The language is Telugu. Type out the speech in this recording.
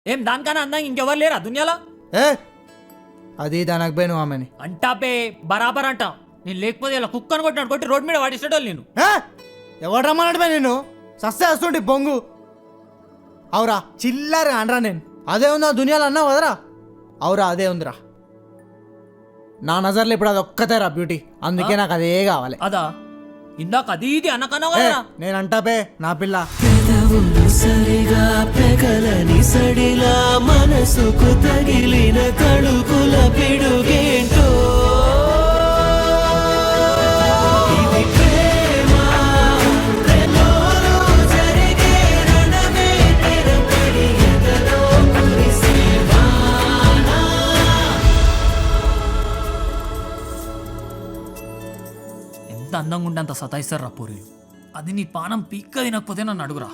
ఏం దానికన్నా అందంగా ఇంకెవరు లేరా దునియాలో? ఏ అది దానికి పోయి నువ్వు ఆమెని అంటాపే బరాబర్ అంటా. నేను లేకపోతే ఇలా కుక్కను కొట్టినాడు కొట్టి రోడ్ మీద వాడిస్తాడు నేను. ఎవరు రమ్మన్నాడు నేను సస్తే వస్తుంటే బొంగు అవురా చిల్లరగా అనరా నేను అదే ఉందా దునియాలో అన్నావు కదరా అవురా అదే ఉందిరా నా నజర్లో ఇప్పుడు అది ఒక్కతేరా బ్యూటీ అందుకే నాకు అదే కావాలి అదా ఇందాక అది ఇది అన్నకన్నా కదరా. నేను అంటాపే నా పిల్ల సరిగా పెగలని సడిలా మనసుకు తగిలిన తడుకుల పిడుగేంటో ఇది ప్రేమ ప్రేమలో జరిగే రణమే తెరపడి ఎదలో కురిసే వాన. ఎంత అందంగా ఉంటే అంత సతాయిస్తారు రా పూరీలు. అది నీ పానం పీక్క తినకపోతే నన్ను అడుగురా.